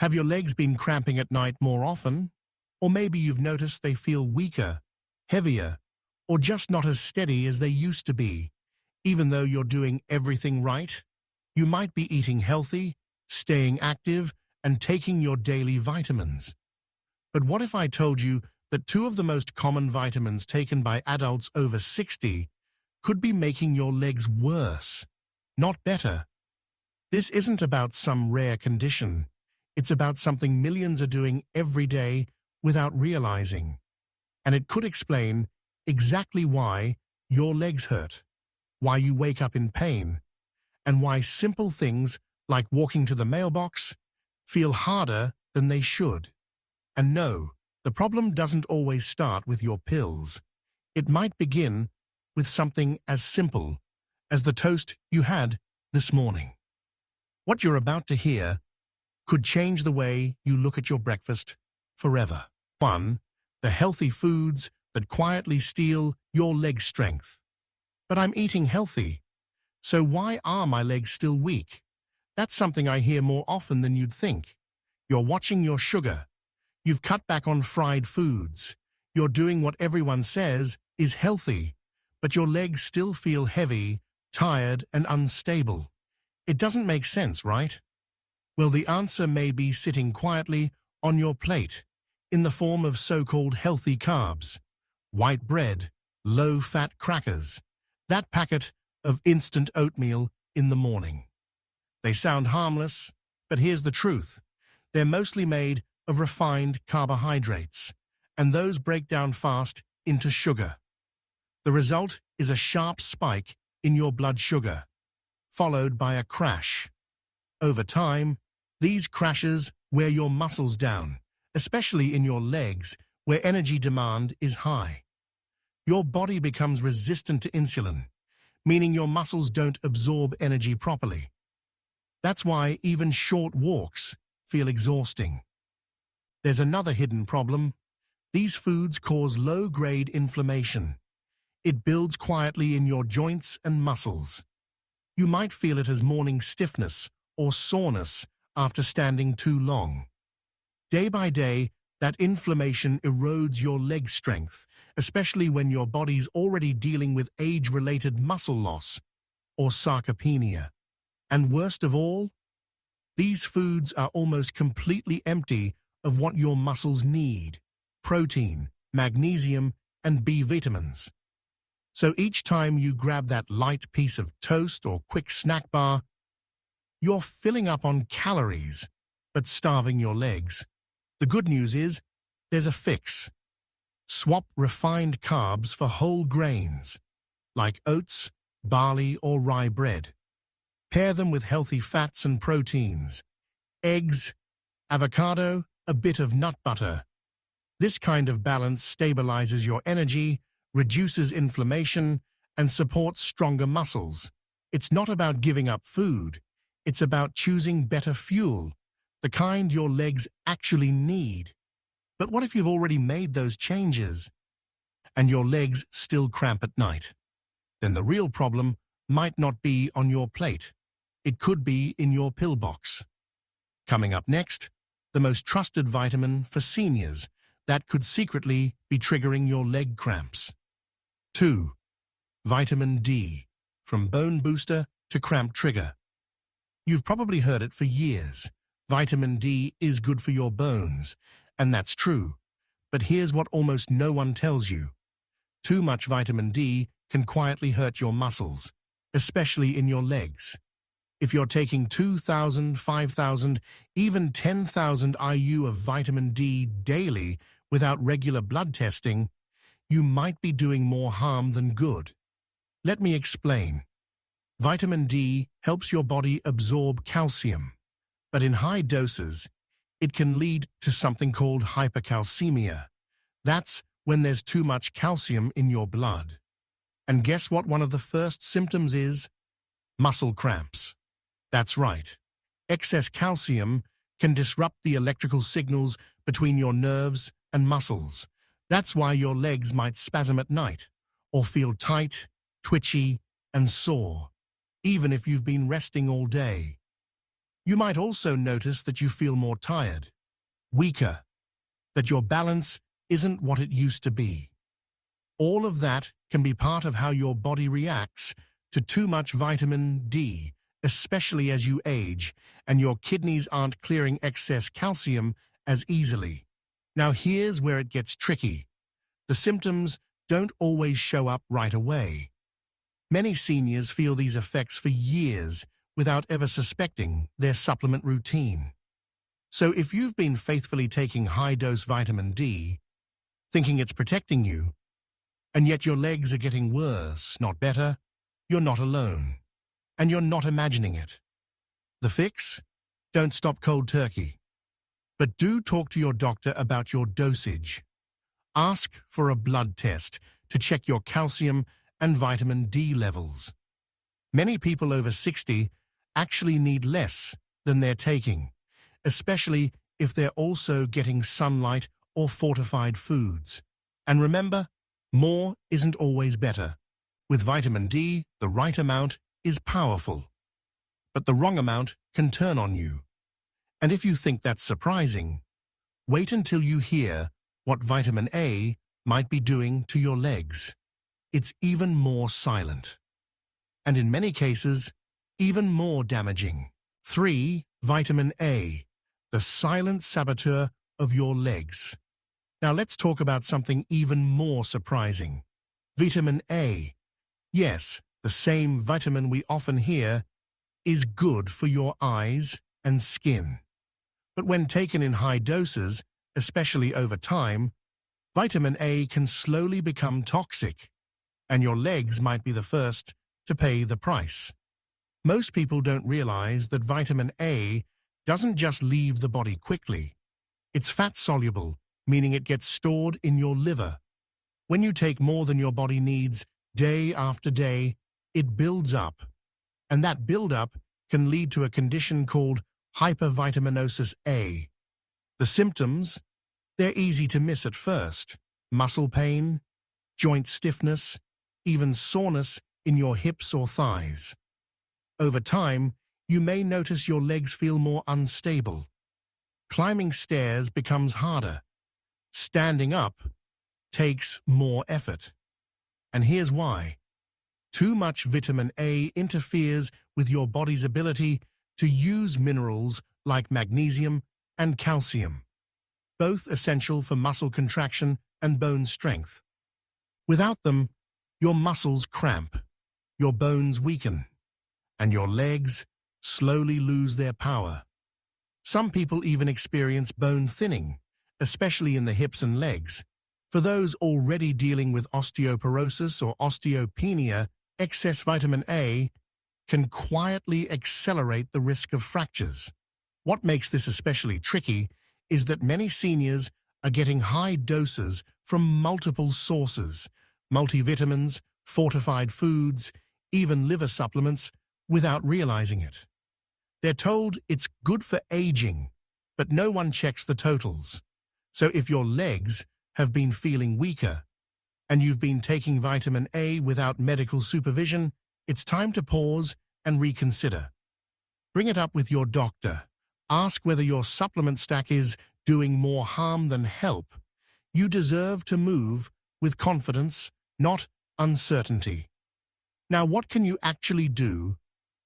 Have your legs been cramping at night more often? Or maybe you've noticed they feel weaker, heavier, or just not as steady as they used to be. Even though you're doing everything right, you might be eating healthy, staying active, and taking your daily vitamins. But what if I told you that two of the most common vitamins taken by adults over 60 could be making your legs worse, not better? This isn't about some rare condition. It's about something millions are doing every day without realizing. And it could explain exactly why your legs hurt, why you wake up in pain, and why simple things like walking to the mailbox feel harder than they should. And no, the problem doesn't always start with your pills. It might begin with something as simple as the toast you had this morning. What you're about to hear could change the way you look at your breakfast forever. 1. The healthy foods that quietly steal your leg strength. But I'm eating healthy, so why are my legs still weak? That's something I hear more often than you'd think. You're watching your sugar. You've cut back on fried foods. You're doing what everyone says is healthy, but your legs still feel heavy, tired, and unstable. It doesn't make sense, right? Well, the answer may be sitting quietly on your plate in the form of so-called healthy carbs, white bread, low-fat crackers, that packet of instant oatmeal in the morning. They sound harmless, but here's the truth. They're mostly made of refined carbohydrates, and those break down fast into sugar. The result is a sharp spike in your blood sugar, followed by a crash. Over time, these crashes wear your muscles down, especially in your legs, where energy demand is high. Your body becomes resistant to insulin, meaning your muscles don't absorb energy properly. That's why even short walks feel exhausting. There's another hidden problem. These foods cause low-grade inflammation. It builds quietly in your joints and muscles. You might feel it as morning stiffness or soreness after standing too long. Day by day, that inflammation erodes your leg strength, especially when your body's already dealing with age-related muscle loss or sarcopenia. And worst of all, these foods are almost completely empty of what your muscles need: protein, magnesium, and B vitamins. So each time you grab that light piece of toast or quick snack bar, you're filling up on calories, but starving your legs. The good news is, there's a fix. Swap refined carbs for whole grains, like oats, barley, or rye bread. Pair them with healthy fats and proteins, eggs, avocado, a bit of nut butter. This kind of balance stabilizes your energy, reduces inflammation, and supports stronger muscles. It's not about giving up food. It's about choosing better fuel, the kind your legs actually need. But what if you've already made those changes and your legs still cramp at night? Then the real problem might not be on your plate. It could be in your pill box. Coming up next, the most trusted vitamin for seniors that could secretly be triggering your leg cramps. 2. Vitamin D, from bone booster to cramp trigger. You've probably heard it for years. Vitamin D is good for your bones, and that's true. But here's what almost no one tells you. Too much vitamin D can quietly hurt your muscles, especially in your legs. If you're taking 2,000, 5,000, even 10,000 IU of vitamin D daily without regular blood testing, you might be doing more harm than good. Let me explain. Vitamin D helps your body absorb calcium, but in high doses, it can lead to something called hypercalcemia. That's when there's too much calcium in your blood. And guess what one of the first symptoms is? Muscle cramps. That's right. Excess calcium can disrupt the electrical signals between your nerves and muscles. That's why your legs might spasm at night or feel tight, twitchy, and sore, even if you've been resting all day. You might also notice that you feel more tired, weaker, that your balance isn't what it used to be. All of that can be part of how your body reacts to too much vitamin D, especially as you age and your kidneys aren't clearing excess calcium as easily. Now here's where it gets tricky. The symptoms don't always show up right away. Many seniors feel these effects for years without ever suspecting their supplement routine. So if you've been faithfully taking high-dose vitamin D, thinking it's protecting you, and yet your legs are getting worse, not better, you're not alone. And you're not imagining it. The fix? Don't stop cold turkey. But do talk to your doctor about your dosage. Ask for a blood test to check your calcium and vitamin D levels. Many people over 60 actually need less than they're taking, especially if they're also getting sunlight or fortified foods. And remember, more isn't always better. With vitamin D, the right amount is powerful, but the wrong amount can turn on you. And if you think that's surprising, wait until you hear what vitamin A might be doing to your legs. It's even more silent, and in many cases, even more damaging. 3. Vitamin A, the silent saboteur of your legs. Now let's talk about something even more surprising. Vitamin A. Yes, the same vitamin we often hear is good for your eyes and skin. But when taken in high doses, especially over time, vitamin A can slowly become toxic, and your legs might be the first to pay the price. Most people don't realize that vitamin A doesn't just leave the body quickly. It's fat-soluble, meaning it gets stored in your liver. When you take more than your body needs day after day, it builds up. And that buildup can lead to a condition called hypervitaminosis A. The symptoms? They're easy to miss at first. Muscle pain, joint stiffness, even soreness in your hips or thighs. Over time, you may notice your legs feel more unstable. Climbing stairs becomes harder. Standing up takes more effort. And here's why. Too much vitamin A interferes with your body's ability to use minerals like magnesium and calcium, both essential for muscle contraction and bone strength. Without them, your muscles cramp, your bones weaken, and your legs slowly lose their power. Some people even experience bone thinning, especially in the hips and legs. For those already dealing with osteoporosis or osteopenia, excess vitamin A can quietly accelerate the risk of fractures. What makes this especially tricky is that many seniors are getting high doses from multiple sources, multivitamins, fortified foods, even liver supplements, without realizing it. They're told it's good for aging, but no one checks the totals. So if your legs have been feeling weaker, and you've been taking vitamin A without medical supervision, it's time to pause and reconsider. Bring it up with your doctor. Ask whether your supplement stack is doing more harm than help. You deserve to move with confidence, not uncertainty. Now, what can you actually do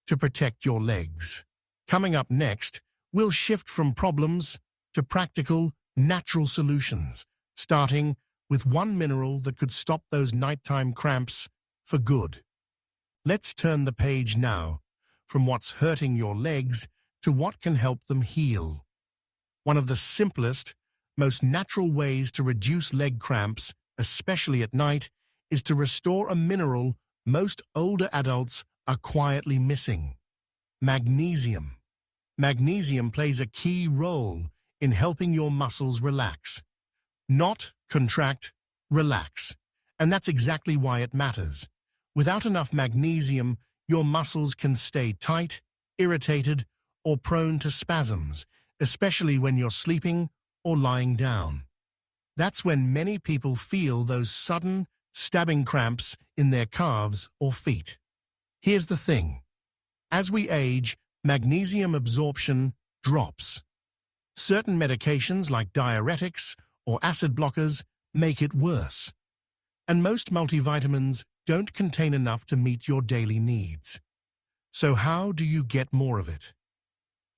to protect your legs? Coming up next, we'll shift from problems to practical, natural solutions, starting with one mineral that could stop those nighttime cramps for good. Let's turn the page now from what's hurting your legs to what can help them heal. One of the simplest, most natural ways to reduce leg cramps, especially at night, is to restore a mineral most older adults are quietly missing: magnesium. Magnesium plays a key role in helping your muscles relax. Not contract, relax. And that's exactly why it matters. Without enough magnesium, your muscles can stay tight, irritated, or prone to spasms, especially when you're sleeping or lying down. That's when many people feel those sudden, stabbing cramps in their calves or feet. Here's the thing. As we age, magnesium absorption drops. Certain medications like diuretics or acid blockers make it worse. And most multivitamins don't contain enough to meet your daily needs. So how do you get more of it?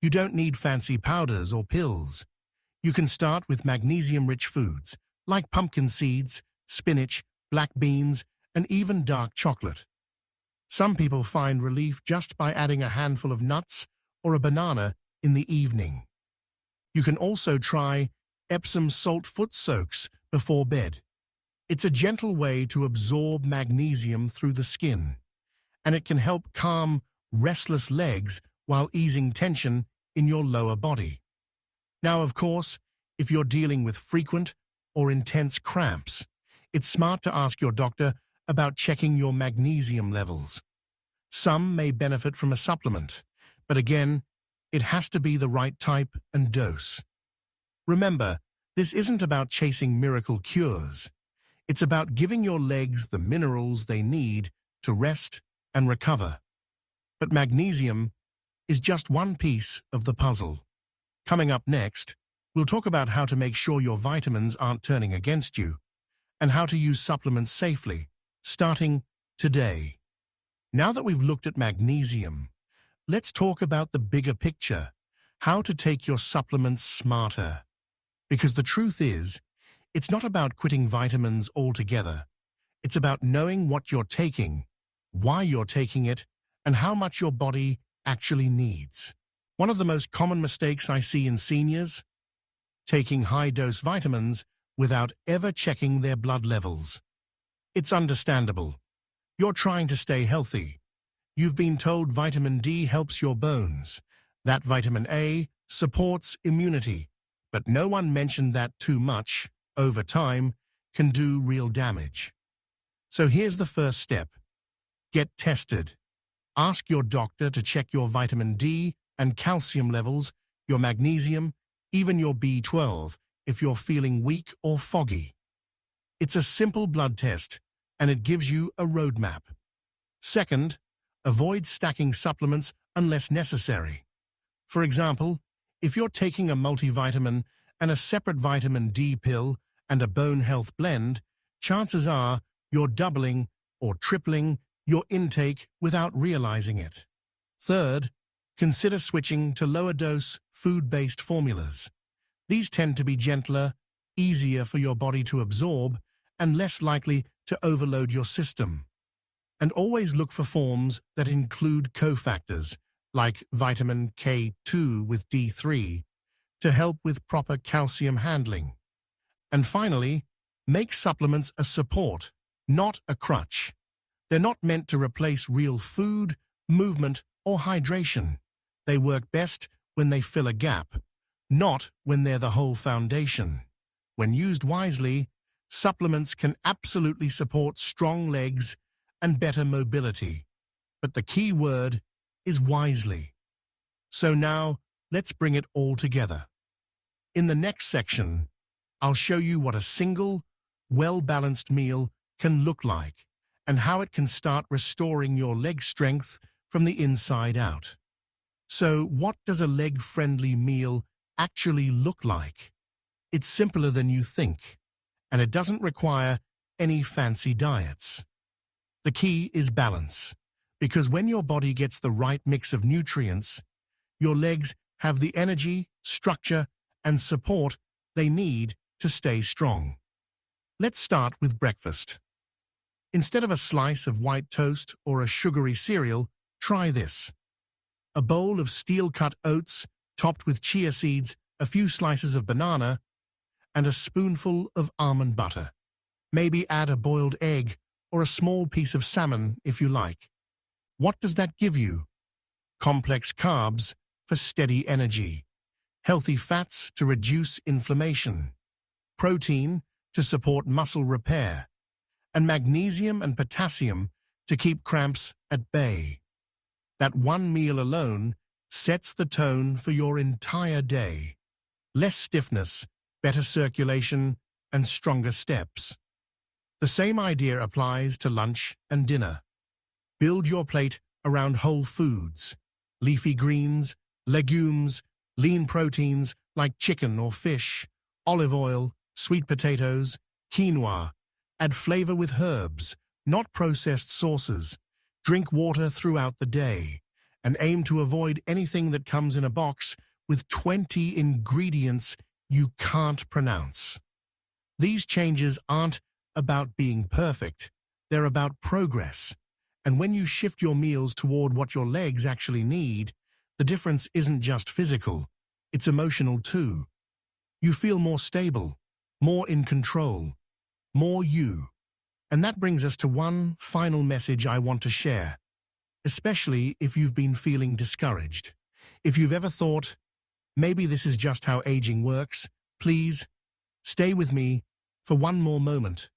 You don't need fancy powders or pills. You can start with magnesium-rich foods like pumpkin seeds, spinach, black beans, and even dark chocolate. Some people find relief just by adding a handful of nuts or a banana in the evening. You can also try Epsom salt foot soaks before bed. It's a gentle way to absorb magnesium through the skin, and it can help calm restless legs while easing tension in your lower body. Now, of course, if you're dealing with frequent or intense cramps, it's smart to ask your doctor about checking your magnesium levels. Some may benefit from a supplement, but again, it has to be the right type and dose. Remember, this isn't about chasing miracle cures. It's about giving your legs the minerals they need to rest and recover. But magnesium is just one piece of the puzzle. Coming up next, we'll talk about how to make sure your vitamins aren't turning against you and how to use supplements safely, starting today. Now that we've looked at magnesium, let's talk about the bigger picture, how to take your supplements smarter. Because the truth is, it's not about quitting vitamins altogether. It's about knowing what you're taking, why you're taking it, and how much your body actually needs. One of the most common mistakes I see in seniors: taking high-dose vitamins without ever checking their blood levels. It's understandable. You're trying to stay healthy. You've been told vitamin D helps your bones, that vitamin A supports immunity, but no one mentioned that too much, over time, can do real damage. So here's the first step. Get tested. Ask your doctor to check your vitamin D and calcium levels, your magnesium, even your B12, if you're feeling weak or foggy. It's a simple blood test, and it gives you a roadmap. Second, avoid stacking supplements unless necessary. For example, if you're taking a multivitamin and a separate vitamin D pill and a bone health blend, chances are you're doubling or tripling your intake without realizing it. Third, consider switching to lower-dose, food-based formulas. These tend to be gentler, easier for your body to absorb, and less likely to overload your system. And always look for forms that include cofactors, like vitamin K2 with D3, to help with proper calcium handling. And finally, make supplements a support, not a crutch. They're not meant to replace real food, movement, or hydration. They work best when they fill a gap, not when they're the whole foundation. When used wisely, supplements can absolutely support strong legs and better mobility. But the key word is wisely. So now, let's bring it all together. In the next section, I'll show you what a single, well-balanced meal can look like and how it can start restoring your leg strength from the inside out. So, what does a leg-friendly meal actually look like? It's simpler than you think, and it doesn't require any fancy diets. The key is balance, because when your body gets the right mix of nutrients, your legs have the energy, structure, and support they need to stay strong. Let's start with breakfast. Instead of a slice of white toast or a sugary cereal, try this. A bowl of steel-cut oats topped with chia seeds, a few slices of banana, and a spoonful of almond butter. Maybe add a boiled egg or a small piece of salmon if you like. What does that give you? Complex carbs for steady energy, healthy fats to reduce inflammation, protein to support muscle repair, and magnesium and potassium to keep cramps at bay. That one meal alone sets the tone for your entire day. Less stiffness, better circulation, and stronger steps. The same idea applies to lunch and dinner. Build your plate around whole foods. leafy greens, legumes, lean proteins like chicken or fish, olive oil, sweet potatoes, quinoa. Add flavor with herbs, not processed sauces. Drink water throughout the day, and aim to avoid anything that comes in a box with 20 ingredients you can't pronounce. These changes aren't about being perfect, they're about progress. And when you shift your meals toward what your legs actually need, the difference isn't just physical, it's emotional too. You feel more stable, more in control, more you. And that brings us to one final message I want to share, especially if you've been feeling discouraged. If you've ever thought, maybe this is just how aging works, please stay with me for one more moment.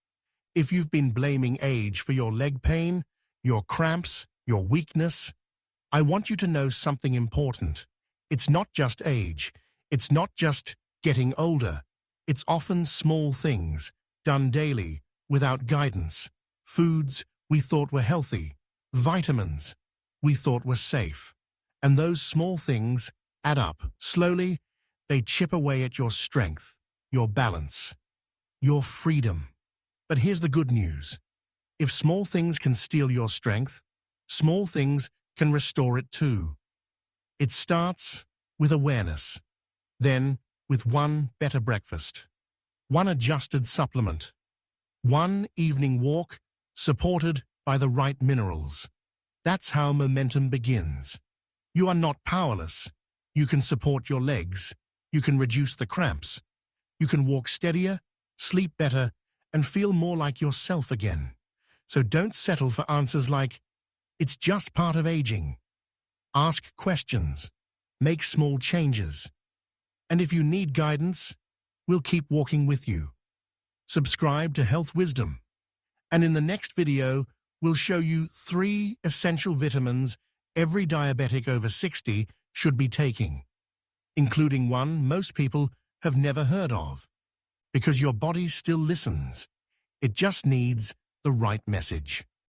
If you've been blaming age for your leg pain, your cramps, your weakness, I want you to know something important. It's not just age. It's not just getting older. It's often small things, done daily, without guidance. Foods we thought were healthy, vitamins we thought were safe. And those small things add up. Slowly, they chip away at your strength, your balance, your freedom. But here's the good news. If small things can steal your strength, small things can restore it too. It starts with awareness, then with one better breakfast, one adjusted supplement, one evening walk supported by the right minerals. That's how momentum begins. You are not powerless. You can support your legs. You can reduce the cramps. You can walk steadier, sleep better, and feel more like yourself again. So don't settle for answers like, it's just part of aging. Ask questions. Make small changes. And if you need guidance, we'll keep walking with you. Subscribe to Health Wisdom. And in the next video, we'll show you 3 essential vitamins every diabetic over 60 should be taking, including one most people have never heard of. Because your body still listens. It just needs the right message.